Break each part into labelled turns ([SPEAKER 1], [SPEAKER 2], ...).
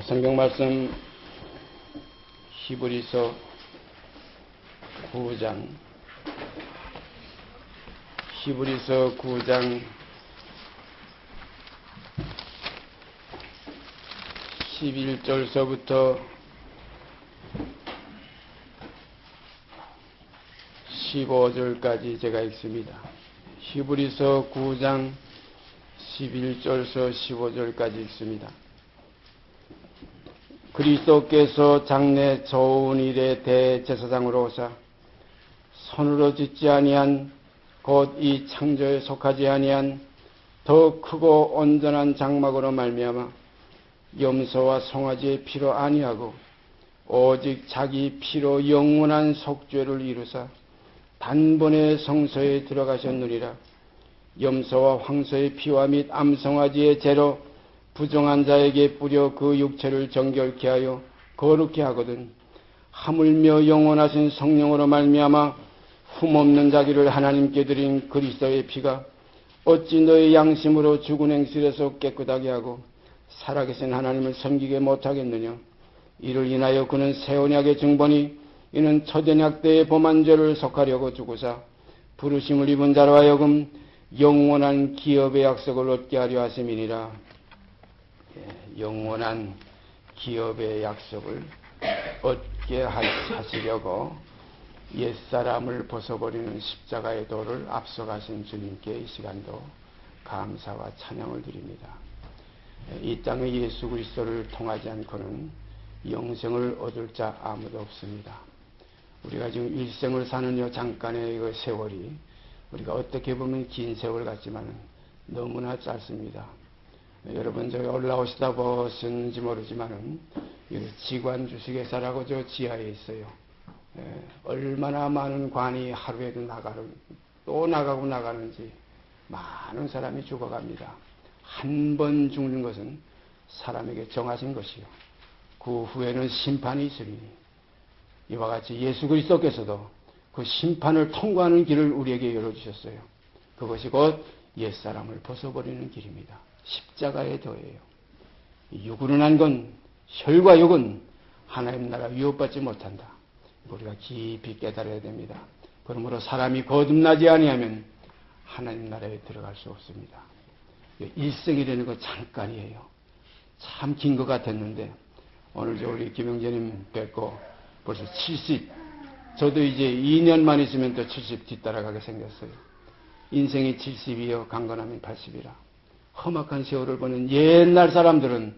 [SPEAKER 1] 성경 말씀 히브리서 9장 11절서부터 15절까지 제가 읽습니다. 히브리서 9장 11절서 15절까지 읽습니다. 그리스도께서 장래 좋은 일의 대제사장으로 오사 손으로 짓지 아니한 곧 이 창조에 속하지 아니한 더 크고 온전한 장막으로 말미암아 염소와 송아지의 피로 아니하고 오직 자기 피로 영원한 속죄를 이루사 단번에 성소에 들어가셨느니라. 염소와 황소의 피와 및 암송아지의 죄로 부정한 자에게 뿌려 그 육체를 정결케 하여 거룩케 하거든 하물며 영원하신 성령으로 말미암아 흠없는 자기를 하나님께 드린 그리스도의 피가 어찌 너의 양심으로 죽은 행실에서 깨끗하게 하고 살아계신 하나님을 섬기게 못하겠느냐. 이를 인하여 그는 새 언약의 증번이 이는 첫 언약 때의 범한 죄를 속하려고 주고사 부르심을 입은 자로 하여금 영원한 기업의 약속을 얻게 하려 하심이니라. 영원한 기업의 약속을 얻게 하시려고 옛사람을 벗어버리는 십자가의 도를 앞서가신 주님께 이 시간도 감사와 찬양을 드립니다. 이 땅에 예수 그리스도를 통하지 않고는 영생을 얻을 자 아무도 없습니다. 우리가 지금 일생을 사는 요 잠깐의 그 세월이 우리가 어떻게 보면 긴 세월 같지만 너무나 짧습니다. 여러분 저기 올라오시다 보셨는지 모르지만은 지관 주식회사라고 저 지하에 있어요. 얼마나 많은 관이 하루에도 또 나가는지 많은 사람이 죽어갑니다. 한 번 죽는 것은 사람에게 정하신 것이요. 그 후에는 심판이 있으니 이와 같이 예수 그리스도께서도 그 심판을 통과하는 길을 우리에게 열어주셨어요. 그것이 곧 옛사람을 벗어버리는 길입니다. 십자가의 도예요. 유구른한 건 혈과 육은 하나님 나라 위협받지 못한다. 우리가 깊이 깨달아야 됩니다. 그러므로 사람이 거듭나지 아니하면 하나님 나라에 들어갈 수 없습니다. 일생이라는 건 잠깐이에요. 참 긴 것 같았는데 오늘 저 우리 김영재님 뵙고 벌써 70, 저도 이제 2년만 있으면 또 70 뒤따라가게 생겼어요. 인생이 70이요 강건하면 80이라. 험악한 세월을 보낸 옛날 사람들은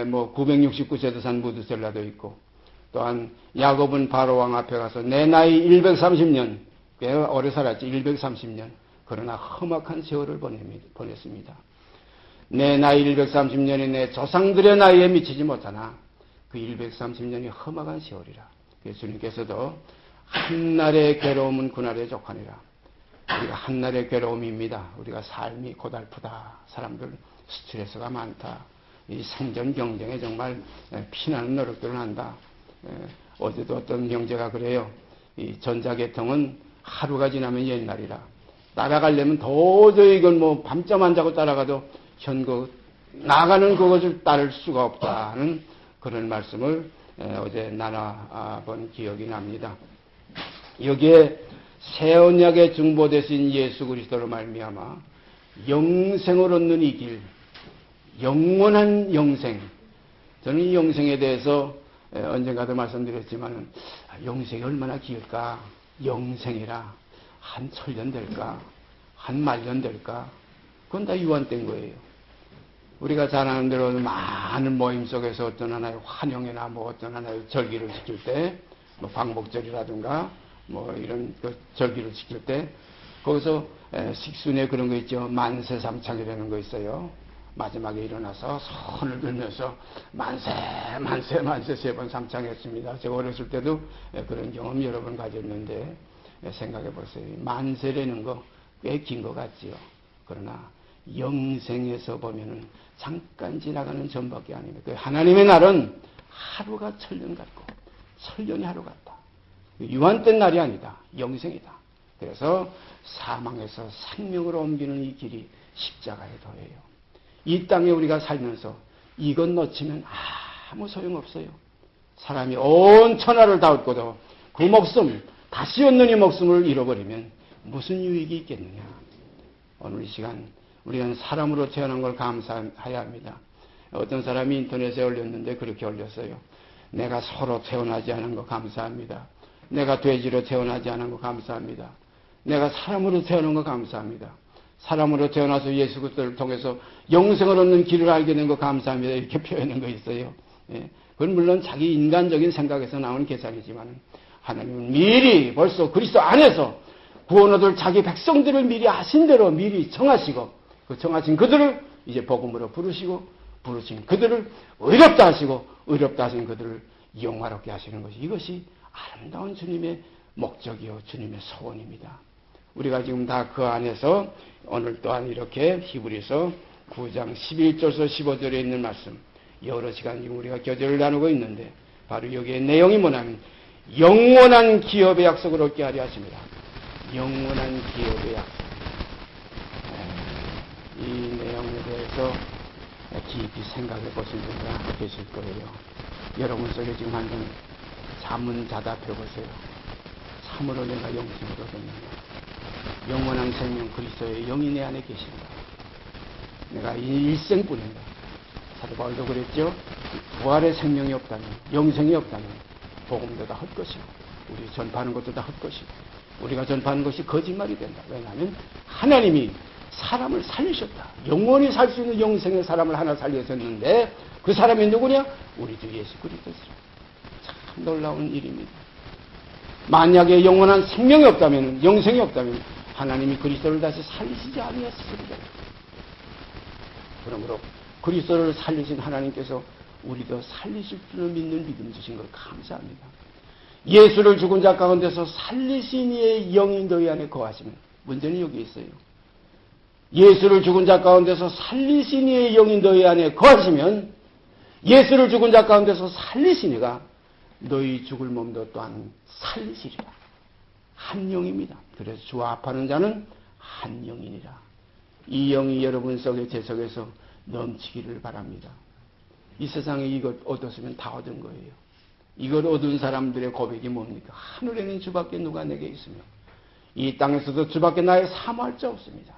[SPEAKER 1] 뭐 969세도 산 무드셀라도 있고, 또한 야곱은 바로왕 앞에 가서 내 나이 130년, 꽤 오래 살았지 130년. 그러나 험악한 세월을 보냈습니다. 내 나이 130년이 내 조상들의 나이에 미치지 못하나 그 130년이 험악한 세월이라. 예수님께서도 한날의 괴로움은 그날의 족하니라. 우리가 한날의 괴로움입니다. 우리가 삶이 고달프다. 사람들 스트레스가 많다. 이 생존 경쟁에 정말 피나는 노력들을 한다. 어제도 어떤 형제가 그래요. 이 전자계통은 하루가 지나면 옛날이라. 따라가려면 도저히 이건 뭐 밤잠 안 자고 따라가도 나가는 그것을 따를 수가 없다는 그런 말씀을 어제 나눠본 기억이 납니다. 여기에 새 언약의 중보 되신 예수 그리스도로 말미암아 영생을 얻는 이 길, 영원한 영생. 저는 이 영생에 대해서 언젠가도 말씀드렸지만 영생이 얼마나 길까? 영생이라 한 천년 될까? 한 만년 될까? 그건 다 유한된 거예요. 우리가 잘 아는 대로 많은 모임 속에서 어떤 하나의 환영이나 뭐 어떤 하나의 절기를 지킬 때, 뭐 광복절이라든가 뭐 이런 그 절기를 지킬 때 거기서 식순에 그런 거 있죠. 만세삼창이라는 거 있어요. 마지막에 일어나서 손을 들면서 만세 만세 만세 3번 삼창했습니다. 제가 어렸을 때도 그런 경험 여러 번 가졌는데 생각해 보세요. 만세라는 거 꽤 긴 것 같지요. 그러나 영생에서 보면은 잠깐 지나가는 전밖에 아닙니다. 그 하나님의 날은 하루가 천년 같고 천년이 하루 같다. 유한된 날이 아니다. 영생이다. 그래서 사망에서 생명으로 옮기는 이 길이 십자가의 도예요. 이 땅에 우리가 살면서 이것 놓치면 아무 소용없어요. 사람이 온 천하를 다 얻고도 그 목숨, 다시 얻는 이 목숨을 잃어버리면 무슨 유익이 있겠느냐. 오늘 이 시간 우리는 사람으로 태어난 걸 감사해야 합니다. 어떤 사람이 인터넷에 올렸는데 그렇게 올렸어요. 내가 소로 태어나지 않은 거 감사합니다. 내가 돼지로 태어나지 않은 거 감사합니다. 내가 사람으로 태어난 거 감사합니다. 사람으로 태어나서 예수 그리스도를 통해서 영생을 얻는 길을 알게 된 거 감사합니다. 이렇게 표현한 거 있어요. 예. 그건 물론 자기 인간적인 생각에서 나오는 계산이지만 하나님은 미리 벌써 그리스도 안에서 구원 얻을 자기 백성들을 미리 하신 대로 미리 정하시고 그 정하신 그들을 이제 복음으로 부르시고 부르신 그들을 의롭다 하시고 의롭다 하신 그들을 영화롭게 하시는 것이 이것이 아름다운 주님의 목적이요 주님의 소원입니다. 우리가 지금 다 그 안에서 오늘 또한 이렇게 히브리서 9장 11절에서 15절에 있는 말씀 여러 시간 지금 우리가 교제를 나누고 있는데 바로 여기에 내용이 뭐냐면 영원한 기업의 약속을 얻게 하려 하십니다. 영원한 기업의 약속. 이 내용에 대해서 깊이 생각해 보신 분들 계실 거예요. 여러분 속에 지금 한번 잠은 자다 펴보세요. 참으로 내가 영생을 얻었는가. 영원한 생명 그리스도의 영이 내 안에 계신다. 내가 이 일생뿐인가. 사도 바울도 그랬죠. 부활의 생명이 없다면 영생이 없다면 복음도 다 헛것이고 우리 전파하는 것도 다 헛것이고 우리가 전파하는 것이 거짓말이 된다. 왜냐하면 하나님이 사람을 살리셨다. 영원히 살 수 있는 영생의 사람을 하나 살리셨는데 그 사람이 누구냐? 우리 주 예수 그리스도시라. 참 놀라운 일입니다. 만약에 영원한 생명이 없다면 영생이 없다면 하나님이 그리스도를 다시 살리시지 아니하시리라. 그러므로 그리스도를 살리신 하나님께서 우리도 살리실 줄을 믿는 믿음 주신 걸 감사합니다. 예수를 죽은 자 가운데서 살리신 이의 영이 너희 안에 거하시면 문제는 여기 있어요. 예수를 죽은 자 가운데서 살리신 이의 영이 너희 안에 거하시면 예수를 죽은 자 가운데서 살리신 이가 너희 죽을 몸도 또한 살리시리라. 한 영입니다. 그래서 주와 합하는 자는 한 영이니라. 이 영이 여러분 속에 제 속에서 넘치기를 바랍니다. 이 세상에 이것 얻었으면 다 얻은 거예요. 이걸 얻은 사람들의 고백이 뭡니까? 하늘에는 주밖에 누가 내게 있으며 이 땅에서도 주밖에 나의 사모할 자 없습니다.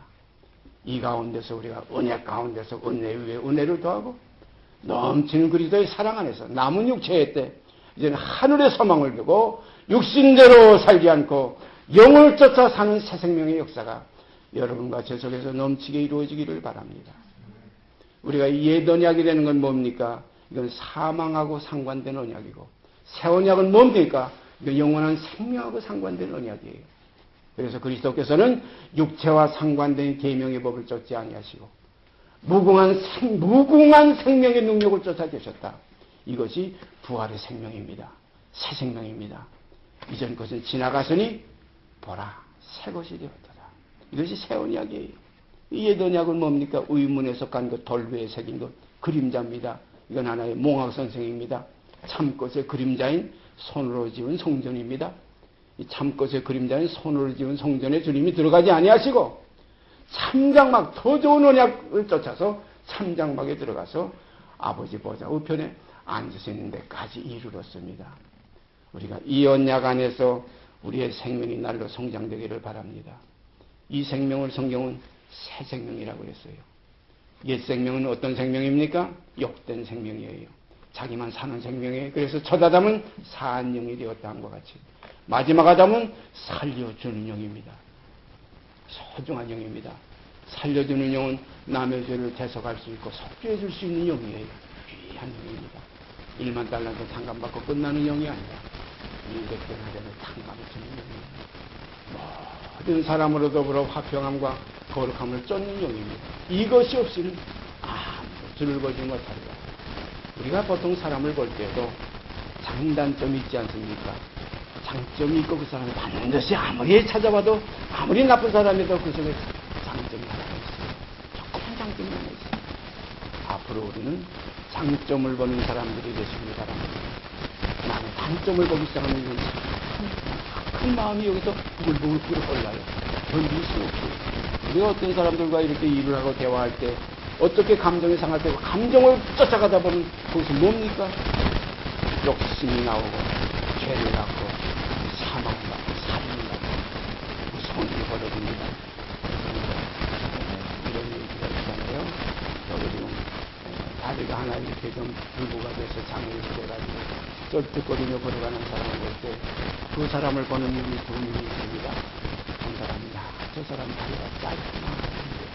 [SPEAKER 1] 이 가운데서 우리가 은혜 가운데서 은혜 위에 은혜를 더하고 넘치는 그리스도의 사랑 안에서 남은 육체의 때 이제는 하늘의 소망을 두고 육신대로 살지 않고 영을 쫓아 사는 새 생명의 역사가 여러분과 제 속에서 넘치게 이루어지기를 바랍니다. 우리가 이 옛 언약이 되는 건 뭡니까? 이건 사망하고 상관된 언약이고 새 언약은 뭡니까? 이건 영원한 생명하고 상관된 언약이에요. 그래서 그리스도께서는 육체와 상관된 계명의 법을 쫓지 아니하시고 무궁한 생명의 능력을 쫓아 계셨다. 이것이 부활의 생명입니다. 새 생명입니다. 이전 것은 지나갔으니 보라 새 것이 되었다. 이것이 새 언약이에요. 이 옛 언약은 뭡니까? 의문에 속한 것, 돌 위에 새긴 것, 그림자입니다. 이건 하나의 몽학 선생입니다. 참것의 그림자인 손으로 지은 성전입니다. 이 참것의 그림자인 손으로 지은 성전에 주님이 들어가지 아니하시고 참장막, 더 좋은 언약을 쫓아서 참장막에 들어가서 아버지 보좌 우편에 앉으시는 데까지 이르렀습니다. 우리가 이 언약 안에서 우리의 생명이 날로 성장되기를 바랍니다. 이 생명을 성경은 새 생명이라고 했어요. 옛 생명은 어떤 생명입니까? 욕된 생명이에요. 자기만 사는 생명이에요. 그래서 첫 아담은 사한 영이 되었다 한 것 같이 마지막 아담은 살려주는 영입니다. 소중한 영입니다. 살려주는 영은 남의 죄를 대속할 수 있고 속죄해 줄 수 있는 영이에요. 귀한 영입니다. 1만 달란트 탕감받고 끝나는 영이 아니라 200배 하려면 탕감을 주는 영입니다. 모든 사람으로 더불어 화평함과 거룩함을 쫓는 영입니다. 이것이 없이는 아무도 줄을 보지 못하리라. 우리가 보통 사람을 볼 때도 장단점이 있지 않습니까? 장점이 있고 그 사람이 반드시 아무리 찾아봐도 아무리 나쁜 사람이도 그 속에 장점이 하나 있어요. 조그만 장점이 하나 있어요. 앞으로 우리는 장점을 보는 사람들이 되시길 바랍니다. 나는 단점을 보기 시작하면 이건 큰 마음이 여기서 부글부글 끓어올라요. 견딜 수 없어요. 우리가 어떤 사람들과 이렇게 일을 하고 대화할 때 어떻게 감정이 상할 때고 감정을 쫓아가다 보면 거기서 뭡니까? 욕심이 나오고 죄를 낳고 사망을 낳고 살인을 낳고 무서운 일이 벌어집니다. 이런 얘기가 있잖아요. 여기 지금 다리가 하나 이렇게 좀 불구가 돼서 장애를 돼가지고 쩔뚝거리며 걸어가는 사람을 볼 때 그 사람을 보는 눈이 두 눈이 있습니다. 한 사람이 저 사람 다리가 짧구나.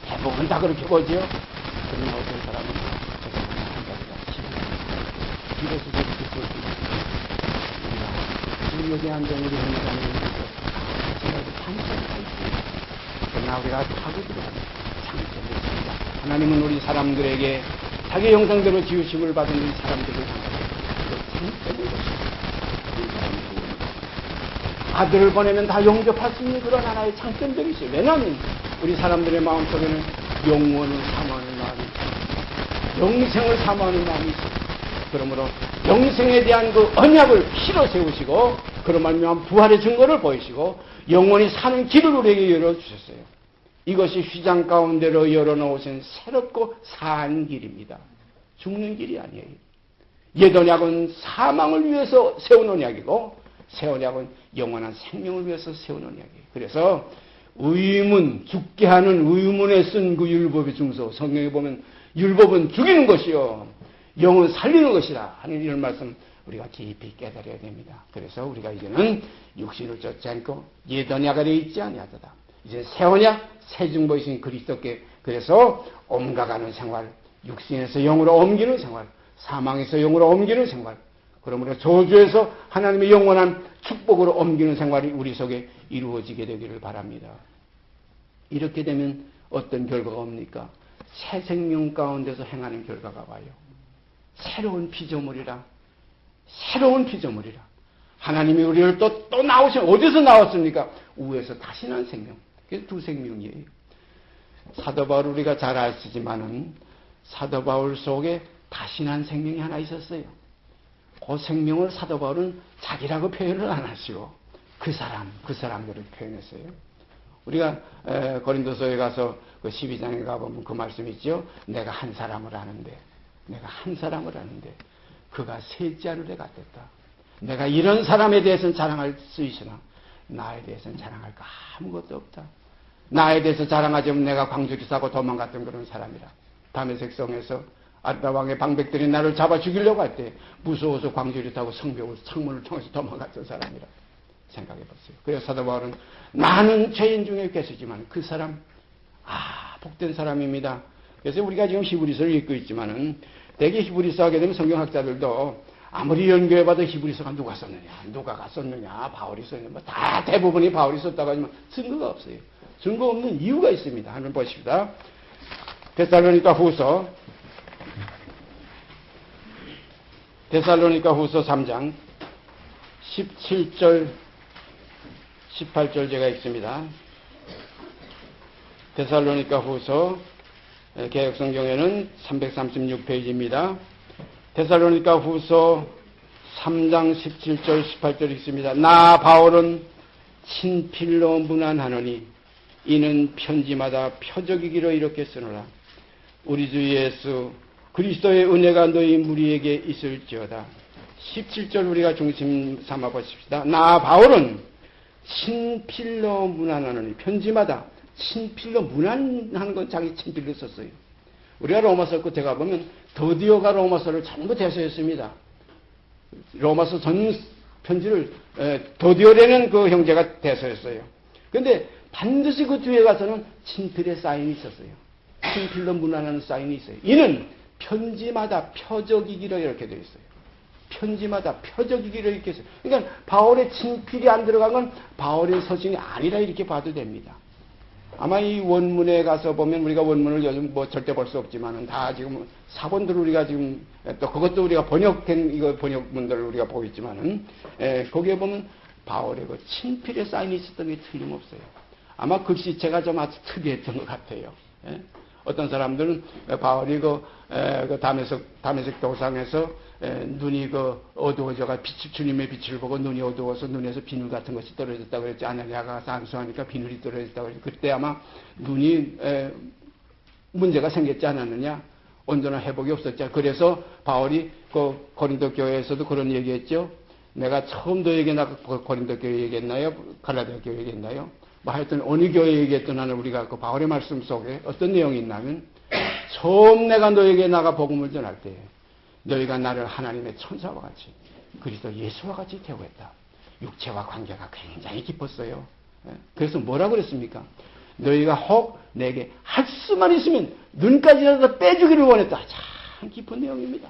[SPEAKER 1] 대부분 다 그렇게 보죠. 그러나 어떤 사람은 저 사람은 한 다리가 길어서 저렇게 볼 수 있습니다. 지금 여기 앉은 우리 형제자매님께서 제가 장점이 있습니다. 그러나 우리가 타고 들어가는 장점이 있습니다. 하나님은 우리 사람들에게 자기 형상대로 지으심을 받은 우리 사람들을 향해서 그 장점을 주십니다. 아들을 보내면 다 용접할 수 있는 그런 하나의 장점들이 있어요. 왜냐하면 우리 사람들의 마음속에는 영원을 사모하는 마음이 있어요. 영생을 사모하는 마음이 있어요. 그러므로 영생에 대한 그 언약을 실어 세우시고 그런 말미암아 부활의 증거를 보이시고 영원히 사는 길을 우리에게 열어주셨어요. 이것이 휘장 가운데로 열어놓으신 새롭고 사한 길입니다. 죽는 길이 아니에요. 옛 언약은 사망을 위해서 세운 언약이고 새 언약은 영원한 생명을 위해서 세운 언약이에요. 그래서 의문, 죽게 하는 의문에 쓴 그 율법의 중서, 성경에 보면 율법은 죽이는 것이요 영은 살리는 것이다 하는 이런 말씀 우리가 깊이 깨달아야 됩니다. 그래서 우리가 이제는 육신을 쫓지 않고 옛 언약 아래 있지 아니하도다. 이제 새 언약, 새 증거이신 그리스도께 그래서 옮겨가는 생활, 육신에서 영으로 옮기는 생활, 사망에서 영으로 옮기는 생활, 그러므로 저주에서 하나님의 영원한 축복으로 옮기는 생활이 우리 속에 이루어지게 되기를 바랍니다. 이렇게 되면 어떤 결과가 옵니까? 새 생명 가운데서 행하는 결과가 와요. 새로운 피조물이라. 새로운 피조물이라. 하나님이 우리를 또 나오신, 어디서 나왔습니까? 우에서 다시 난 생명. 그래서 두 생명이에요. 사도 바울 우리가 잘 아시지만은 사도 바울 속에 다시 난 생명이 하나 있었어요. 그 생명을 사도 바울은 자기라고 표현을 안 하시고 그 사람들을 표현했어요. 우리가 고린도서에 가서 그 12장에 가보면 그 말씀이 있죠. 내가 한 사람을 아는데 그가 셋째 아들에 같았다. 내가 이런 사람에 대해서는 자랑할 수 있으나 나에 대해서는 자랑할 거 아무것도 없다. 나에 대해서 자랑하자면 내가 광주기 사고 도망갔던 그런 사람이라. 다메섹 성에서 아라왕의 방백들이 나를 잡아 죽이려고 할 때 무서워서 광주를 타고 성벽을 창문을 통해서 도망갔던 사람이라 생각해 보세요. 그래서 사도 바울은 나는 죄인 중에 계시지만 그 사람 복된 사람입니다. 그래서 우리가 지금 히브리서를 읽고 있지만은 대개 히브리서 하게 되면 성경학자들도 아무리 연구해봐도 히브리서가 누가 썼느냐 바울이 썼느냐 뭐 다 대부분이 바울이 썼다고 하지만 증거가 없어요. 증거 없는 이유가 있습니다. 한번 보십시다. 데살로니가 후서 3장 17절 18절 제가 읽습니다. 데살로니가 후서 개역성경에는 336페이지입니다. 데살로니가 후서 3장 17절 18절 읽습니다. 나 바울은 친필로 문안하노니 이는 편지마다 표적이기로 이렇게 쓰노라. 우리 주 예수 그리스도의 은혜가 너희 무리에게 있을지어다. 17절 우리가 중심 삼아 보십시다. 나 바울은 친필로 문안하노니 편지마다 친필로 문안하는 건 자기 친필로 썼어요. 우리가 로마서 끝에 가보면 더디오가 로마서를 전부 대서했습니다. 로마서 전 편지를 더디오라는 그 형제가 대서했어요. 그런데 반드시 그 뒤에 가서는 친필의 사인이 있었어요. 친필로 문안하는 사인이 있어요. 이는 편지마다 표적이기로 이렇게 되어 있어요. 편지마다 표적이기로 이렇게 있어요. 그러니까 바울의 친필이 안 들어간 건 바울의 서신이 아니라 이렇게 봐도 됩니다. 아마 이 원문에 가서 보면 우리가 원문을 요즘 뭐 절대 볼 수 없지만은 다 지금 사본들 우리가 지금 또 그것도 우리가 번역된 이거 번역문들을 우리가 보고 있지만은 거기에 보면 바울의 그 친필의 사인이 있었던 게 틀림없어요. 아마 글씨체가 좀 아주 특이했던 것 같아요. 어떤 사람들은 바울이 그 다메섹 도상에서 눈이 어두워져가 주님의 빛을 보고 눈이 어두워서 눈에서 비늘 같은 것이 떨어졌다고 그랬지. 아나니아가 가서 안수하니까 비늘이 떨어졌다고 그랬지. 그때 아마 눈이 문제가 생겼지 않았느냐? 온전한 회복이 없었죠. 그래서 바울이 그 고린도 교회에서도 그런 얘기했죠. 내가 처음 너에게 고린도 교회 얘기했나요? 갈라디아 교회 얘기했나요? 뭐 하여튼 어느 교회 얘기했든 하는 우리가 그 바울의 말씀 속에 어떤 내용이 있냐면 처음 내가 너에게 나가 복음을 전할 때 너희가 나를 하나님의 천사와 같이 그리스도 예수와 같이 대우했다. 육체와 관계가 굉장히 깊었어요. 그래서 뭐라고 그랬습니까? 너희가 혹 내게 할 수만 있으면 눈까지라도 빼주기를 원했다. 참 깊은 내용입니다.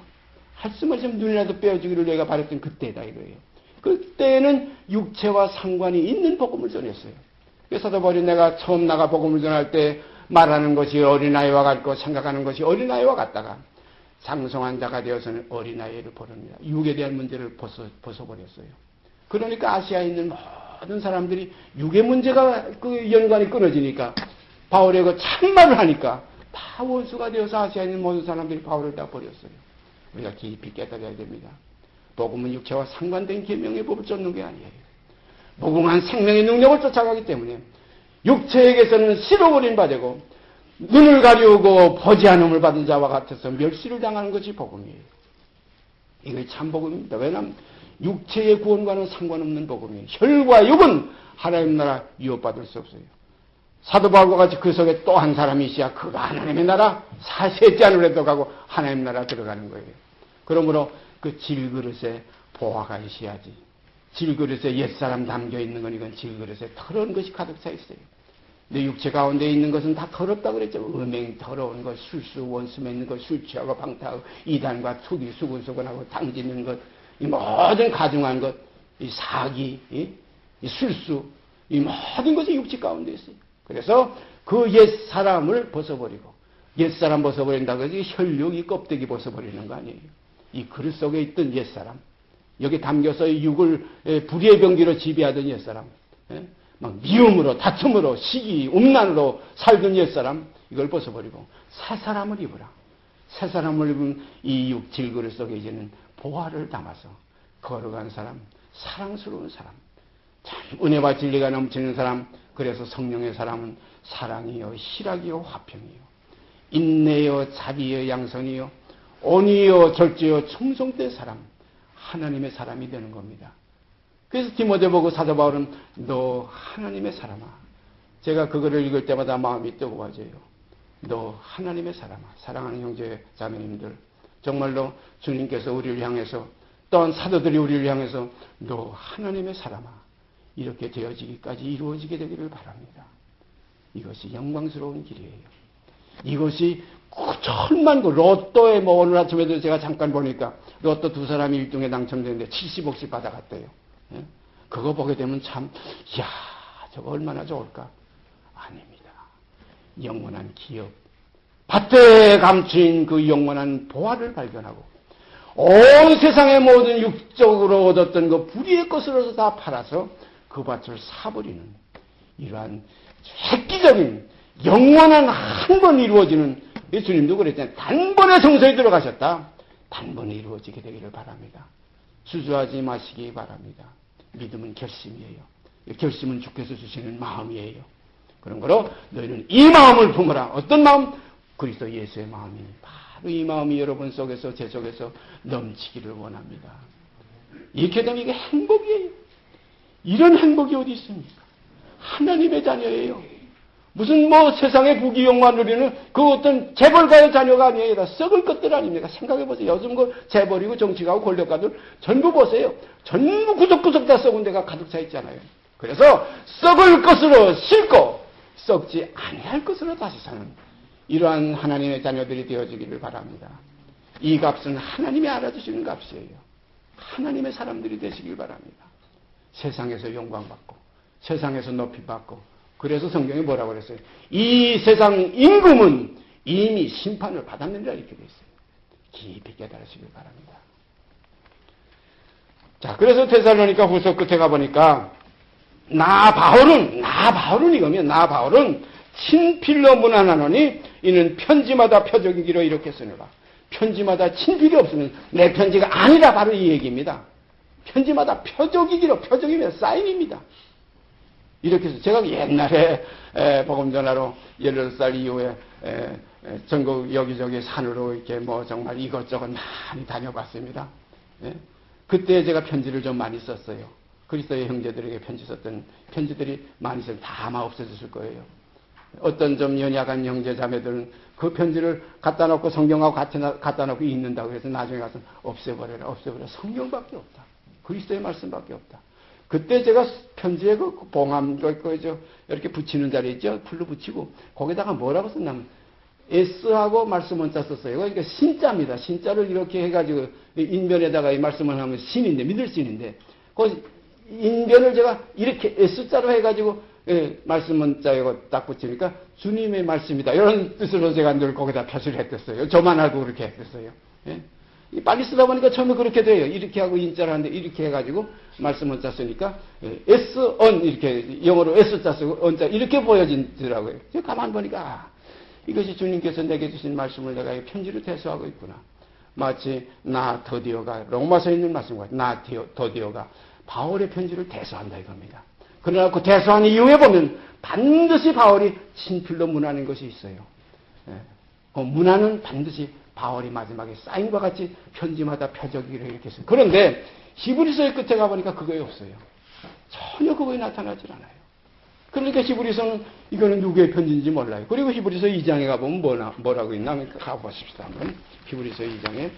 [SPEAKER 1] 할 수만 있으면 눈이라도 빼주기를 내가 바랬던 그때다 이거예요. 그때는 육체와 상관이 있는 복음을 전했어요. 그래서 사도 바울이 내가 처음 나가 복음을 전할 때 말하는 것이 어린아이와 같고 생각하는 것이 어린아이와 같다가 장성한 자가 되어서는 어린아이를 버립니다. 육에 대한 문제를 벗어버렸어요. 그러니까 아시아에 있는 모든 사람들이 육의 문제가 그 연관이 끊어지니까 바울의 그 참말을 하니까 다 원수가 되어서 아시아에 있는 모든 사람들이 바울을 다 버렸어요. 우리가 깊이 깨달아야 됩니다. 복음은 육체와 상관된 계명의 법을 쫓는 게 아니에요. 무궁한 생명의 능력을 쫓아가기 때문에 육체에게서는 실어버린 바 되고 눈을 가리우고 보지 않음을 받은 자와 같아서 멸시를 당하는 것이 복음이에요. 이게 참 복음입니다. 왜냐하면 육체의 구원과는 상관없는 복음이에요. 혈과 육은 하나님 나라 유업받을 수 없어요. 사도 바울과 같이 그 속에 또 한 사람이 있어야 그가 하나님의 나라 셋째 하늘에도 가고 하나님 나라 들어가는 거예요. 그러므로 그 질그릇에 보화가 있어야지. 질그릇에 옛사람 담겨 있는 건 이건 질그릇에 더러운 것이 가득 차 있어요. 내 육체 가운데 있는 것은 다 더럽다 그랬죠. 음행, 더러운 것, 술수, 원수 맺는 것, 술 취하고 방탕하고 이단과 투기, 수근수근하고 당짓는 것, 이 모든 가증한 것, 이 사기, 이 술수, 이 모든 것이 육체 가운데 있어요. 그래서 그 옛사람을 벗어버리고 옛사람 벗어버린다고 해서 혈육, 이 껍데기 벗어버리는 거 아니에요. 이 그릇 속에 있던 옛사람, 여기 담겨서 육을 불의의 병기로 지배하던 옛사람, 막 미움으로, 다툼으로, 시기, 음란으로 살던 옛사람, 이걸 벗어버리고 새 사람을 입으라. 새 사람을 입은 이 육 질그릇 속에 이제는 보화를 담아서 걸어간 사람, 사랑스러운 사람, 참 은혜와 진리가 넘치는 사람. 그래서 성령의 사람은 사랑이요, 희락이요, 화평이요, 인내요, 자비요, 양선이요, 온유요, 절제요, 충성된 사람, 하나님의 사람이 되는 겁니다. 그래서 디모데 보고 사도 바울은 너 하나님의 사람아. 제가 그거를 읽을 때마다 마음이 뜨거워져요. 너 하나님의 사람아. 사랑하는 형제 자매님들, 정말로 주님께서 우리를 향해서 또한 사도들이 우리를 향해서 너 하나님의 사람아. 이렇게 되어지기까지 이루어지게 되기를 바랍니다. 이것이 영광스러운 길이에요. 이것이 천만 그 로또에 뭐 오늘 아침에도 제가 잠깐 보니까 로또 두 사람이 1등에 당첨됐는데 70억씩 받아갔대요. 예? 그거 보게 되면 참, 이야, 저거 얼마나 좋을까? 아닙니다. 영원한 기업, 밭에 감추인 그 영원한 보화를 발견하고 온 세상의 모든 육적으로 얻었던 그 불의의 것으로서 다 팔아서 그 밭을 사버리는 이러한 획기적인 영원한 한 번 이루어지는, 예수님도 그랬잖아요. 단번에 성소에 들어가셨다. 단번에 이루어지게 되기를 바랍니다. 주저하지 마시기 바랍니다. 믿음은 결심이에요. 결심은 주께서 주시는 마음이에요. 그런 거로 너희는 이 마음을 품으라. 어떤 마음? 그리스도 예수의 마음이 바로 이 마음이 여러분 속에서 제 속에서 넘치기를 원합니다. 이렇게 되면 이게 행복이에요. 이런 행복이 어디 있습니까? 하나님의 자녀예요. 무슨 뭐 세상의 부귀영화 누리는 그 어떤 재벌가의 자녀가 아니에요. 썩을 것들 아닙니까? 생각해보세요. 요즘 그 재벌이고 정치가고 권력가들 전부 보세요. 전부 구석구석 다 썩은 데가 가득 차 있잖아요. 그래서 썩을 것으로 싣고 썩지 아니할 것으로 다시 사는 이러한 하나님의 자녀들이 되어지기를 바랍니다. 이 값은 하나님이 알아주시는 값이에요. 하나님의 사람들이 되시길 바랍니다. 세상에서 영광받고 세상에서 높이받고, 그래서 성경이 뭐라고 그랬어요? 이 세상 임금은 이미 심판을 받았느니라 이렇게 되어 있어요. 깊이 깨달으시길 바랍니다. 자, 그래서 데살로니가 후서 끝에 가보니까 나 바울은 이거면 나 바울은 친필로 문안하노니 이는 편지마다 표적이기로 이렇게 쓰느라. 편지마다 친필이 없으면 내 편지가 아니라 바로 이 얘기입니다. 편지마다 표적이기로, 표적이면 사인입니다. 이렇게 해서 제가 옛날에 복음 전하러 18살 이후에 전국 여기저기 산으로 이렇게 뭐 정말 이것저것 많이 다녀봤습니다. 예? 그때 제가 편지를 좀 많이 썼어요. 그리스도의 형제들에게 편지 썼던 편지들이 많이 있어요. 다 아마 없어졌을 거예요. 어떤 좀 연약한 형제 자매들은 그 편지를 갖다 놓고 성경하고 갖다 놓고 읽는다고 해서 나중에 가서 없애버려라. 성경밖에 없다. 그리스도의 말씀밖에 없다. 그때 제가 편지에 그 봉함, 이렇게 붙이는 자리 있죠? 풀로 붙이고, 거기다가 뭐라고 썼냐면, S하고 말씀 원자 썼어요. 그러니까 신자입니다. 신자를 이렇게 해가지고, 인변에다가 이 말씀을 하면 신인데, 믿을 신인데, 그 인변을 제가 이렇게 S자로 해가지고, 말씀 원자에 딱 붙이니까, 주님의 말씀이다. 이런 뜻으로 제가 늘 거기다 표시를 했댔어요. 저만 알고 그렇게 했댔어요. 예? 빨리 쓰다 보니까 처음에 그렇게 돼요. 이렇게 하고 인자를 하는데 이렇게 해가지고 말씀 원자 쓰니까 S, on 이렇게 영어로 S자 쓰고 on자 이렇게 보여지더라고요. 가만 보니까 이것이 주님께서 내게 주신 말씀을 내가 편지로 대수하고 있구나. 마치 나 더디오가 로마서에 있는 말씀과 나 더디오가 바울의 편지를 대수한다 이겁니다. 그러나 그 대수한 이후에 보면 반드시 바울이 친필로 문하는 것이 있어요. 그 문하는 반드시 바울이 마지막에 사인과 같이 편지마다 표적이를 이렇게 했어요. 그런데 히브리서의 끝에 가보니까 그거에 없어요. 전혀 그거에 나타나질 않아요. 그러니까 히브리서는 이거는 누구의 편지인지 몰라요. 그리고 히브리서 2장에 가보면 뭐라고 있나 한번 가보십시다. 한번 히브리서 2장에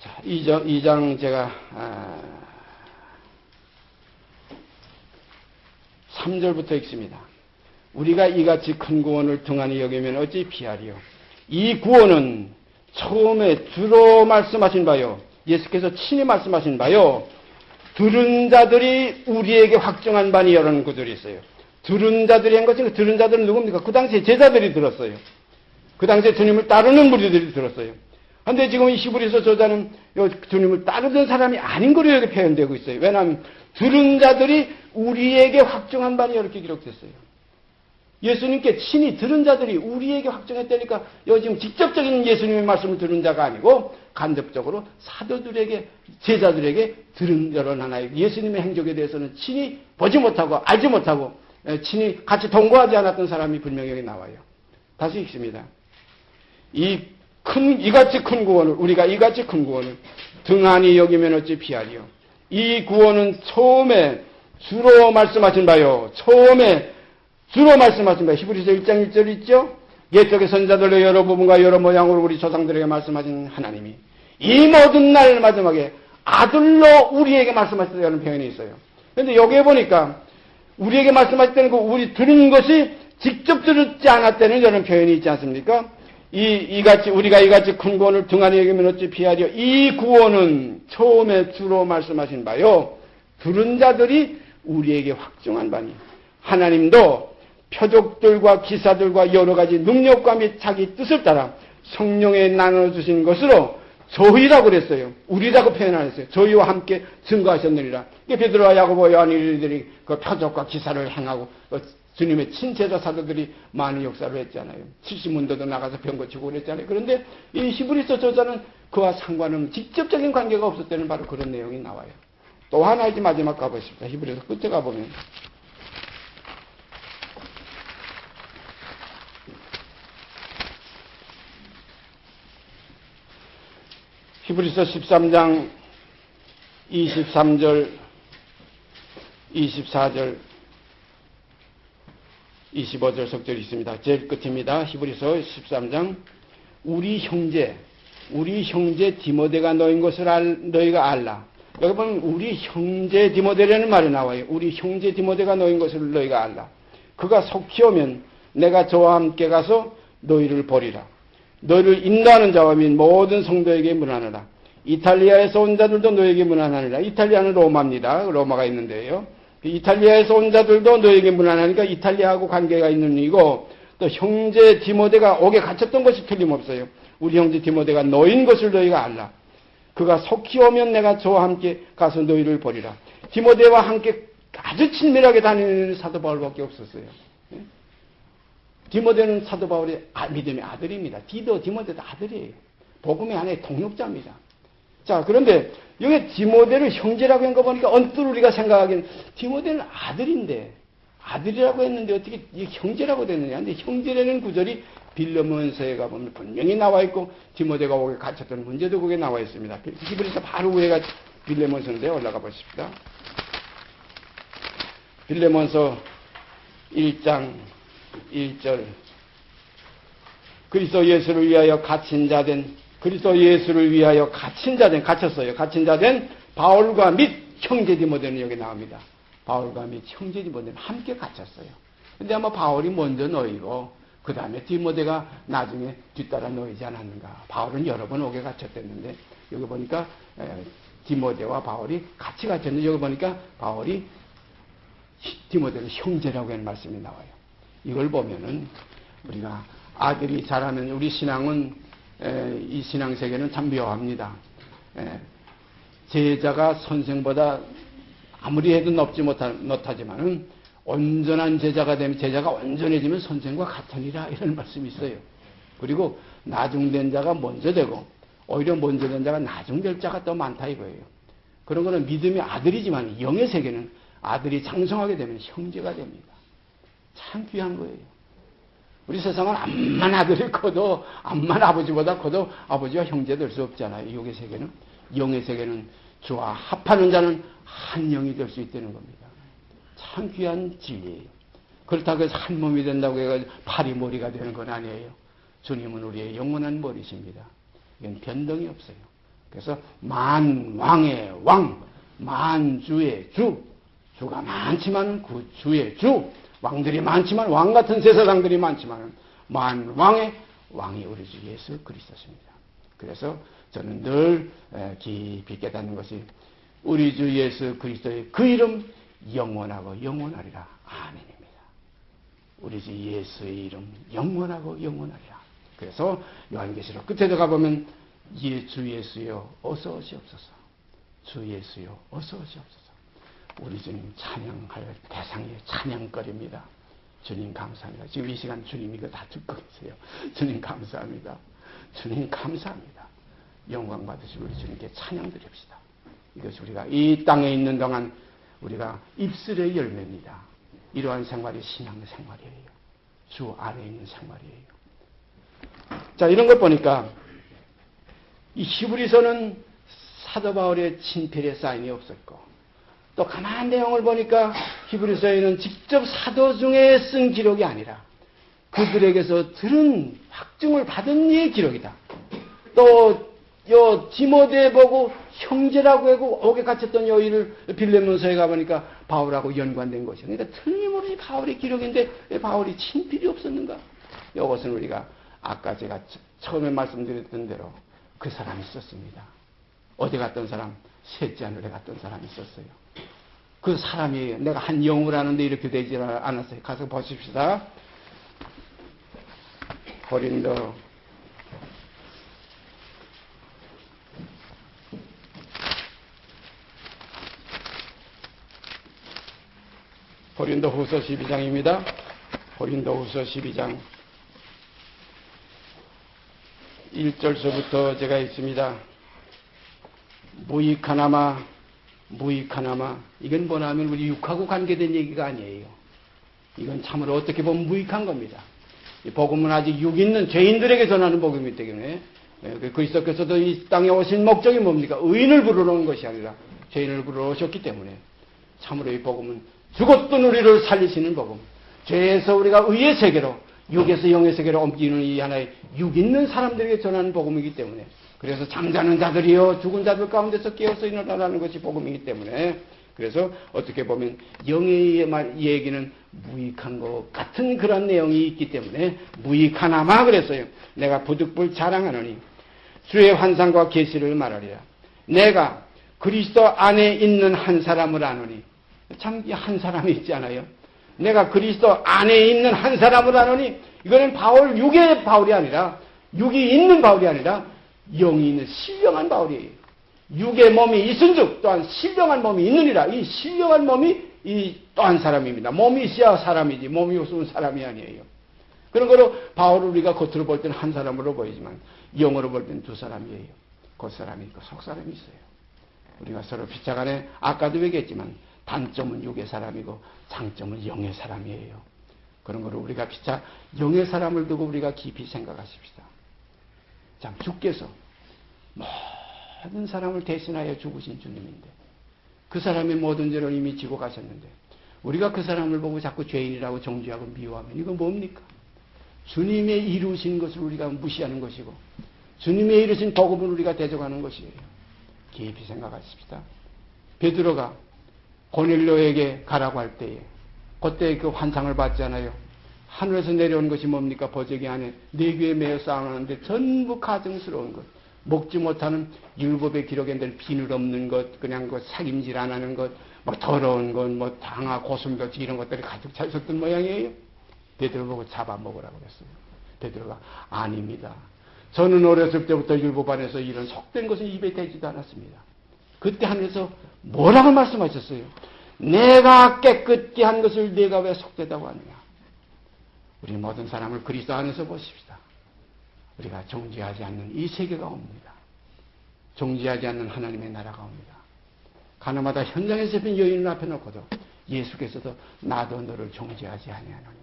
[SPEAKER 1] 자, 2장 제가 3절부터 읽습니다. 우리가 이같이 큰 구원을 등한히 여기면 어찌 피하리요. 이 구원은 처음에 주로 말씀하신 바요. 예수께서 친히 말씀하신 바요. 들은 자들이 우리에게 확정한 바니라는 구절이 있어요. 들은 자들이 한 것은 들은 자들은 누굽니까? 그 당시에 제자들이 들었어요. 그 당시에 주님을 따르는 무리들이 들었어요. 그런데 지금 이 히브리서 저자는 주님을 따르던 사람이 아닌 거로 여기 표현되고 있어요. 왜냐하면 들은 자들이 우리에게 확정한 바니 이렇게 기록됐어요. 예수님께 친히 들은 자들이 우리에게 확정했다니까 지금 직접적인 예수님의 말씀을 들은 자가 아니고 간접적으로 사도들에게 제자들에게 들은 여론 하나의 예수님의 행적에 대해서는 친히 보지 못하고 알지 못하고 친히 같이 동거하지 않았던 사람이 분명히 여기 나와요. 다시 읽습니다. 이같이 큰 구원을 우리가 이같이 큰 구원을 등한히 여기면 어찌 피하리요. 이 구원은 처음에 주로 말씀하신 바요. 처음에 주로 말씀하신 바 히브리서 1장 1절 있죠? 옛적의 선자들로 여러 부분과 여러 모양으로 우리 조상들에게 말씀하신 하나님이 이 모든 날 마지막에 아들로 우리에게 말씀하셨다는 표현이 있어요. 그런데 여기에 보니까 우리에게 말씀하실 때는 우리 들은 것이 직접 들었지 않았다는 이런 표현이 있지 않습니까? 우리가 이같이 큰 구원을 등한히 여기면 어찌 피하리요. 이 구원은 처음에 주로 말씀하신 바요. 들은 자들이 우리에게 확정한 바니. 하나님도 표적들과 기사들과 여러 가지 능력과 및 자기 뜻을 따라 성령에 나눠주신 것으로 저희라고 그랬어요. 우리라고 표현 안 했어요. 저희와 함께 증거하셨느니라. 베드로와 야고보 요한이들이 그 표적과 기사를 행하고 주님의 친제자 사도들이 많은 역사를 했잖아요. 70문도도 나가서 병 고치고 그랬잖아요. 그런데 이 히브리서 저자는 그와 상관은 직접적인 관계가 없었다는 바로 그런 내용이 나와요. 또 하나 이제 마지막 가보십시다. 히브리서 끝에 가보면 히브리서 13장 23절 24절 25절 석절이 있습니다. 제일 끝입니다. 히브리서 13장 우리 형제 디모데가 너인 것을 너희가 알라. 여기 보면 우리 형제 디모데라는 말이 나와요. 우리 형제 디모데가 너인 것을 너희가 알라. 그가 속히 오면 내가 저와 함께 가서 너희를 보리라. 너희를 인도하는 자와 및 모든 성도에게 문안하라. 이탈리아에서 온 자들도 너에게 문안하니라. 이탈리아는 로마입니다. 로마가 있는데요. 이탈리아에서 온 자들도 너에게 문안하니까 이탈리아하고 관계가 있는 이고 또 형제 디모데가 옥에 갇혔던 것이 틀림없어요. 우리 형제 디모데가 너인 것을 너희가 알라. 그가 속히 오면 내가 저와 함께 가서 너희를 보리라. 디모데와 함께 아주 친밀하게 다니는 사도 바울밖에 없었어요. 디모데는 사도 바울의 믿음의 아들입니다. 디모데도 아들이에요. 복음의 하나의 동력자입니다. 자, 그런데 여기 디모데를 형제라고 한 거 보니까 언뜻 우리가 생각하기엔 디모데는 아들인데, 아들이라고 했는데 어떻게 형제라고 됐느냐. 근데 형제라는 구절이 빌레몬서에 가보면 분명히 나와 있고, 디모데가 거기에 갇혔던 문제도 거기에 나와 있습니다. 히브리서 바로 위에가 빌레몬서인데 올라가 보십시다. 빌레몬서 1장 1절. 그리스도 예수를 위하여 갇힌 자된, 갇혔어요. 갇힌 자된 바울과 및 형제 디모데는 여기 나옵니다. 바울과 및 형제 디모데는 함께 갇혔어요. 근데 아마 바울이 먼저 놓이고, 그 다음에 디모데가 나중에 뒤따라 놓이지 않았는가. 바울은 여러 번 옥에 갇혔댔는데, 여기 보니까 디모데와 바울이 같이 갇혔는데, 여기 보니까 바울이 디모데를 형제라고 하는 말씀이 나와요. 이걸 보면은 우리가 아들이 자라면, 우리 신앙은 이 신앙 세계는 참 묘합니다. 제자가 선생보다 아무리 해도 높지 못하지만은 온전한 제자가 되면, 제자가 온전해지면 선생과 같으니라, 이런 말씀이 있어요. 그리고 나중된 자가 먼저 되고, 오히려 먼저 된 자가 나중될 자가 더 많다 이거예요. 그런 거는 믿음의 아들이지만 영의 세계는 아들이 장성하게 되면 형제가 됩니다. 참 귀한 거예요. 우리 세상은 암만 아들이 커도, 암만 아버지보다 커도 아버지와 형제 될 수 없잖아요. 영의 세계는. 영의 세계는 주와 합하는 자는 한 영이 될 수 있다는 겁니다. 참 귀한 진리예요. 그렇다고 해서 한 몸이 된다고 해가지고 팔이 머리가 되는 건 아니에요. 주님은 우리의 영원한 머리십니다. 이건 변동이 없어요. 그래서 만왕의 왕, 만주의 주, 주가 많지만 그 주의 주, 왕들이 많지만, 왕 같은 세사장들이 많지만 만왕의 왕이 우리 주 예수 그리스도십니다. 그래서 저는 늘 깊이 깨닫는 것이, 우리 주 예수 그리스도의 그 이름 영원하고 영원하리라. 아멘입니다. 우리 주 예수의 이름 영원하고 영원하리라. 그래서 요한계시록 끝에도 가보면 주 예수여 어서 오시옵소서. 주 예수여 어서 오시옵소서. 우리 주님 찬양할 대상이 찬양거리입니다. 주님 감사합니다. 지금 이 시간 주님 이거 다 듣고 계세요. 주님 감사합니다. 주님 감사합니다. 영광 받으시고 우리 주님께 찬양 드립시다. 이것이 우리가 이 땅에 있는 동안 우리가 입술의 열매입니다. 이러한 생활이 신앙 생활이에요. 주 안에 있는 생활이에요. 자, 이런 것 보니까 이 히브리서는 사도 바울의 친필의 사인이 없었고, 또 가만한 내용을 보니까 히브리서에는 직접 사도 중에 쓴 기록이 아니라 그들에게서 들은 확증을 받은 이의 기록이다. 또 요 디모데 보고 형제라고 하고 옥에 갇혔던 여인을 빌레몬서에 가보니까 바울하고 연관된 것이요. 그러니까 틀림없이 바울의 기록인데 왜 바울이 친필이 없었는가? 이것은 우리가 아까 제가 처음에 말씀드렸던 대로 그 사람이 있었습니다. 어디 갔던 사람? 셋째 하늘에 갔던 사람이 있었어요. 그 사람이 내가 한 영을 아는데 이렇게 되지 않았어요. 가서 보십시다. 고린도 후서 12장입니다. 고린도 후서 12장 1절서부터 제가 읽습니다. 무익하나마 이건 뭐냐면 우리 육하고 관계된 얘기가 아니에요. 이건 참으로 어떻게 보면 무익한 겁니다. 이 복음은 아직 육 있는 죄인들에게 전하는 복음이기 때문에 그리스도께서도 이 땅에 오신 목적이 뭡니까? 의인을 부르러 온 것이 아니라 죄인을 부르러 오셨기 때문에 참으로 이 복음은 죽었던 우리를 살리시는 복음, 죄에서 우리가 의의 세계로, 육에서 영의 세계로 옮기는 이 하나의 육 있는 사람들에게 전하는 복음이기 때문에, 그래서 잠자는 자들이요 죽은 자들 가운데서 깨어서 일어나라는 것이 복음이기 때문에, 그래서 어떻게 보면 영의 얘기는 무익한 것 같은 그런 내용이 있기 때문에 무익하나마 그랬어요. 내가 부득불 자랑하노니 주의 환상과 계시를 말하리라. 내가 그리스도 안에 있는 한 사람을 아노니, 참 한 사람이 있잖아요. 내가 그리스도 안에 있는 한 사람을 아노니, 이거는 바울 육의 바울이 아니라, 육이 있는 바울이 아니라 영이 있는 신령한 바울이에요. 육의 몸이 있은즉 또한 신령한 몸이 있느니라. 이 신령한 몸이 이 또 한 사람입니다. 몸이 있어야 사람이지 몸이 없으면 사람이 아니에요. 그런 거로 바울을 우리가 겉으로 볼 때는 한 사람으로 보이지만 영어로 볼 때는 두 사람이에요. 겉사람이 있고 속사람이 있어요. 우리가 서로 피차간에 아까도 얘기했지만 단점은 육의 사람이고 장점은 영의 사람이에요. 그런 거를 우리가 피차 영의 사람을 두고 우리가 깊이 생각하십시다. 참 주께서 모든 사람을 대신하여 죽으신 주님인데 그 사람의 모든 죄를 이미 지고 가셨는데 우리가 그 사람을 보고 자꾸 죄인이라고 정죄하고 미워하면 이건 뭡니까? 주님의 이루신 것을 우리가 무시하는 것이고 주님의 이루신 복음을 우리가 대적하는 것이에요. 깊이 생각하십시다. 베드로가 고넬료에게 가라고 할 때에 그때 그 환상을 봤잖아요. 하늘에서 내려온 것이 뭡니까? 버저기 안에 네 개에 매여 쌓아놨는데 전부 가증스러운 것, 먹지 못하는 율법의 기록에 늘 비늘 없는 것, 그냥 그 sak임질 안 하는 것, 뭐 더러운 것, 뭐 당하 고슴도치 이런 것들이 가득 차 있었던 모양이에요. 베드로 보고 잡아먹으라고 그랬어요. 베드로가 아닙니다. 저는 어렸을 때부터 율법 안에서 이런 속된 것은 입에 대지도 않았습니다. 그때 하늘에서 뭐라고 말씀하셨어요? 내가 깨끗게 한 것을 내가 왜 속되다고 하느냐. 우리 모든 사람을 그리스도 안에서 보십시다. 우리가 정죄하지 않는 이 세계가 옵니다. 정죄하지 않는 하나님의 나라가 옵니다. 가나마다 현장에 잡힌 여인을 앞에 놓고도 예수께서도 나도 너를 정죄하지 아니하노니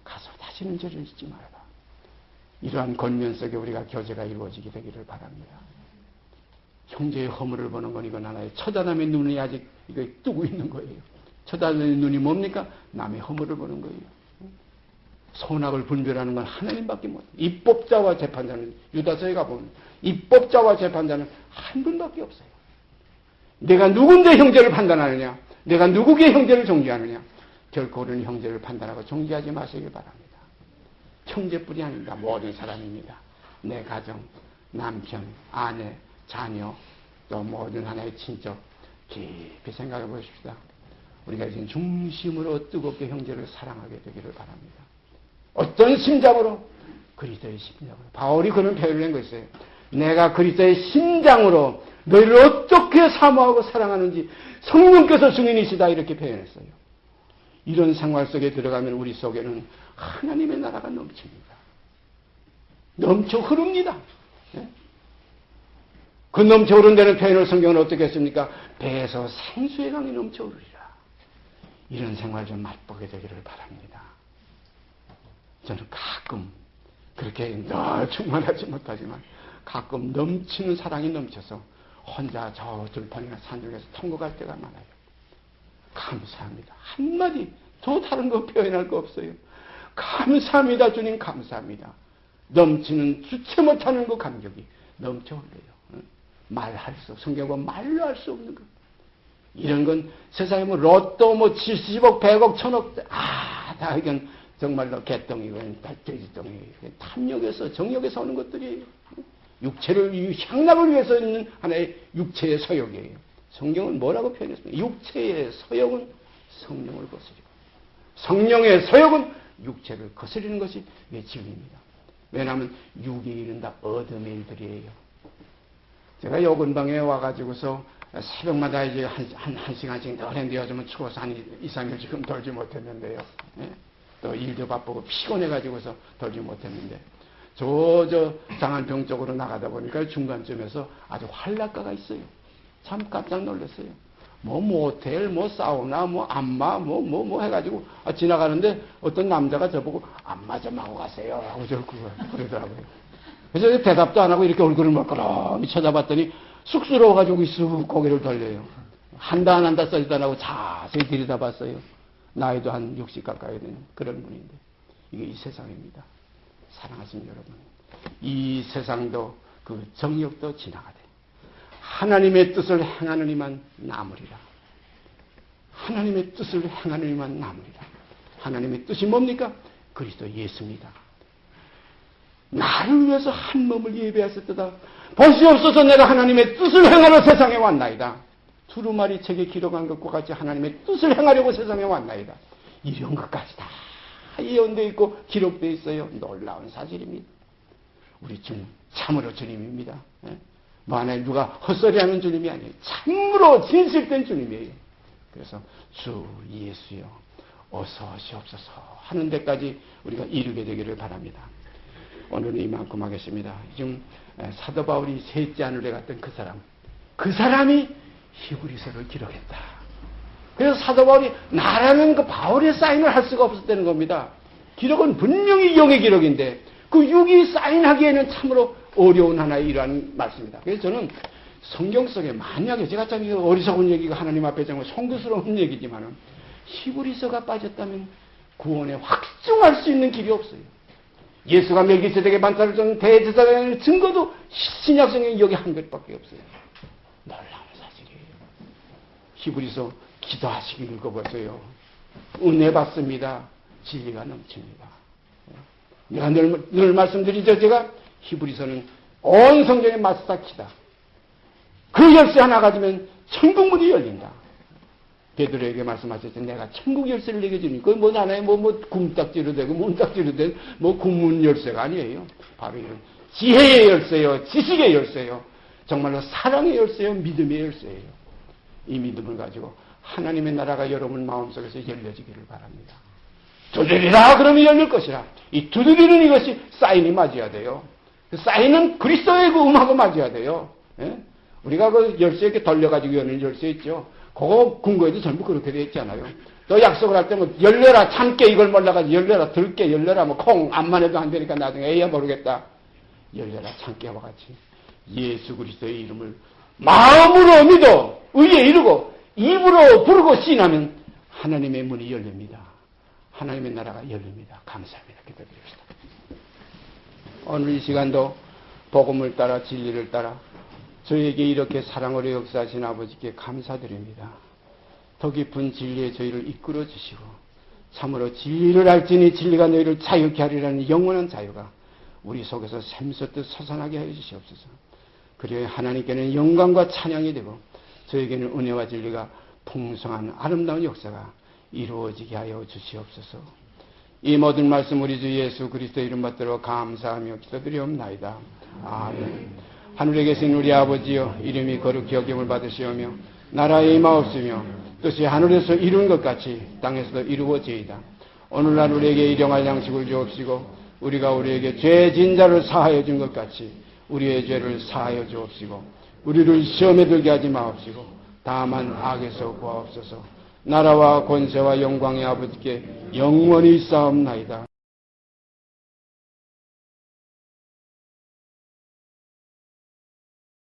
[SPEAKER 1] 가서 다시는 죄를 짓지 말아라. 이러한 권면 속에 우리가 교제가 이루어지게 되기를 바랍니다. 형제의 허물을 보는 건 이건 하나의 처자남의 눈이 아직 이거 뜨고 있는 거예요. 처자남의 눈이 뭡니까? 남의 허물을 보는 거예요. 선악을 분별하는 건 하나님밖에 못. 입법자와 재판자는 유다서에 가보면 입법자와 재판자는 한 분밖에 없어요. 내가 누군데 형제를 판단하느냐? 내가 누구의 형제를 정죄하느냐? 결코 우리는 형제를 판단하고 정죄하지 마시길 바랍니다. 형제뿐이 아닙니다. 모든 사람입니다. 내 가정, 남편, 아내, 자녀, 또 모든 하나의 친척 깊이 생각해 보십시다. 우리가 이제 중심으로 뜨겁게 형제를 사랑하게 되기를 바랍니다. 어떤 심장으로? 그리스도의 심장으로. 바울이 그런 표현을 한 거 있어요. 내가 그리스도의 심장으로 너희를 어떻게 사모하고 사랑하는지 성령께서 증인이시다 이렇게 표현했어요. 이런 생활 속에 들어가면 우리 속에는 하나님의 나라가 넘칩니다. 넘쳐 흐릅니다. 그 넘쳐 흐른다는 표현을 성경은 어떻게 했습니까? 배에서 생수의 강이 넘쳐 흐르리라. 이런 생활 좀 맛보게 되기를 바랍니다. 저는 가끔 그렇게 늘 충만하지 못하지만 가끔 넘치는 사랑이 넘쳐서 혼자 저 들판이나 산중에서 통곡할 때가 많아요. 감사합니다. 한마디 더 다른 거 표현할 거 없어요. 감사합니다. 주님 감사합니다. 넘치는 주체 못하는 그 감격이 넘쳐 흘러요. 말할 수 성경 보면 말로 할 수 없는 것. 이런 건 세상에 뭐 로또 뭐 70억 100억 1000억 다 이건 정말로 개똥이고 돼지똥이에요. 탐욕에서 정욕에서 오는 것들이에요. 육체를 향락을 위해서 있는 하나의 육체의 서욕이에요. 성경은 뭐라고 표현했습니까? 육체의 서욕은 성령을 거스리고 성령의 서욕은 육체를 거스리는 것이 이게 진리입니다. 왜냐하면 육이 이른다 어둠의 일들이에요. 제가 요 근방에 와가지고서 새벽마다 이제 한 시간씩 늘 했는데 요즘은 추워서 한 2, 3일 지금 돌지 못했는데요. 또 일도 바쁘고 피곤해가지고서 돌지 못했는데 저 장안평 쪽으로 나가다 보니까 중간쯤에서 아주 활락가가 있어요. 참 깜짝 놀랐어요. 뭐 모텔, 뭐 사우나, 뭐 안마, 뭐 해가지고 지나가는데 어떤 남자가 저보고 안마 좀 하고 가세요 하고 그러더라고요. 그래서 대답도 안 하고 이렇게 얼굴을 멀끄러미 쳐다봤더니 쑥스러워가지고 쑥 고개를 돌려요. 한다 안 한다 써지도 안 하고 자세히 들여다봤어요. 나이도 한 60 가까이 되는 그런 분인데 이게 이 세상입니다. 사랑하시는 여러분, 이 세상도 그 정욕도 지나가되 하나님의 뜻을 행하는 이만 남으리라. 하나님의 뜻을 행하는 이만 남으리라. 하나님의 뜻이 뭡니까? 그리스도 예수입니다. 나를 위해서 한 몸을 예배하셨도다. 보시옵소서 내가 하나님의 뜻을 행하러 세상에 왔나이다. 두루마리 책에 기록한 것과 같이 하나님의 뜻을 행하려고 세상에 왔나이다. 이런 것까지 다 예언되어 있고 기록되어 있어요. 놀라운 사실입니다. 우리 주님 참으로 주님입니다. 뭐 안에 누가 헛소리하는 주님이 아니에요. 참으로 진실된 주님이에요. 그래서 주 예수여 어서 오시옵소서 하는 데까지 우리가 이르게 되기를 바랍니다. 오늘은 이만큼 하겠습니다. 지금 사도 바울이 셋째 하늘에 갔던 그 사람이 히브리서를 기록했다. 그래서 사도 바울이 나라는 그 바울의 사인을 할 수가 없었다는 겁니다. 기록은 분명히 영의 기록인데 그 육이 사인하기에는 참으로 어려운 하나의 일환 말씀입니다. 그래서 저는 성경 속에 만약에 제가 참 어리석은 얘기가 하나님 앞에 정말 송구스러운 얘기지만은 히브리서가 빠졌다면 구원에 확증할 수 있는 길이 없어요. 예수가 멜기세덱의 반차를 준 대제사장의 증거도 신약성경에 여기 한 것밖에 없어요. 놀라운 사실이에요. 히브리서 기도하시기 읽어보세요. 은혜 받습니다. 진리가 넘칩니다. 내가 늘 말씀드리죠. 제가 히브리서는 온 성경의 마스터키다. 그 열쇠 하나 가지면 천국 문이 열린다. 베드로에게 말씀하셨죠. 내가 천국 열쇠를 내게 주니 그건 뭐 하나의 궁딱지로 되고 문딱지로 된 국문 열쇠가 아니에요. 바로 이런 지혜의 열쇠요, 지식의 열쇠요, 정말로 사랑의 열쇠요, 믿음의 열쇠예요. 이 믿음을 가지고 하나님의 나라가 여러분 마음속에서 열려지기를 바랍니다. 두드리라 그러면 열릴 것이라. 이 두드리는 이것이 사인이 맞아야 돼요. 그 사인은 그리스도의 그 음하고 맞아야 돼요. 예? 우리가 그 열쇠 이렇게 돌려가지고 여는 열쇠 있죠. 그거 궁궐에도 전부 그렇게 되어 있잖아요. 또 약속을 할 때 뭐 열려라 참깨 이걸 몰라가지고 열려라 들깨 열려라 뭐 콩 암만 해도 안 되니까 나중에 에야 모르겠다. 열려라 참깨와 같이 예수 그리스도의 이름을 마음으로 믿어 의에 이르고 입으로 부르고 시인하면 하나님의 문이 열립니다. 하나님의 나라가 열립니다. 감사합니다. 기도드립시다. 오늘 이 시간도 복음을 따라 진리를 따라 저에게 이렇게 사랑으로 역사하신 아버지께 감사드립니다. 더 깊은 진리에 저희를 이끌어 주시고 참으로 진리를 알지니 진리가 너희를 자유케 하리라는 영원한 자유가 우리 속에서 샘솟듯 솟아나게 하여 주시옵소서. 그리하여 하나님께는 영광과 찬양이 되고 저에게는 은혜와 진리가 풍성한 아름다운 역사가 이루어지게 하여 주시옵소서. 이 모든 말씀 우리 주 예수 그리스도 이름 받들어 감사하며 기도드리옵나이다. 아멘. 하늘에 계신 우리 아버지여 이름이 거룩히 여김을 받으시오며 나라에 임하옵시며 뜻이 하늘에서 이룬 것 같이 땅에서도 이루어지이다. 오늘날 우리에게 일용할 양식을 주옵시고 우리가 우리에게 죄 진 자를 사하여 준 것 같이 우리의 죄를 사하여 주옵시고 우리를 시험에 들게 하지 마옵시고 다만 악에서 구하옵소서. 나라와 권세와 영광의 아버지께 영원히 싸움나이다.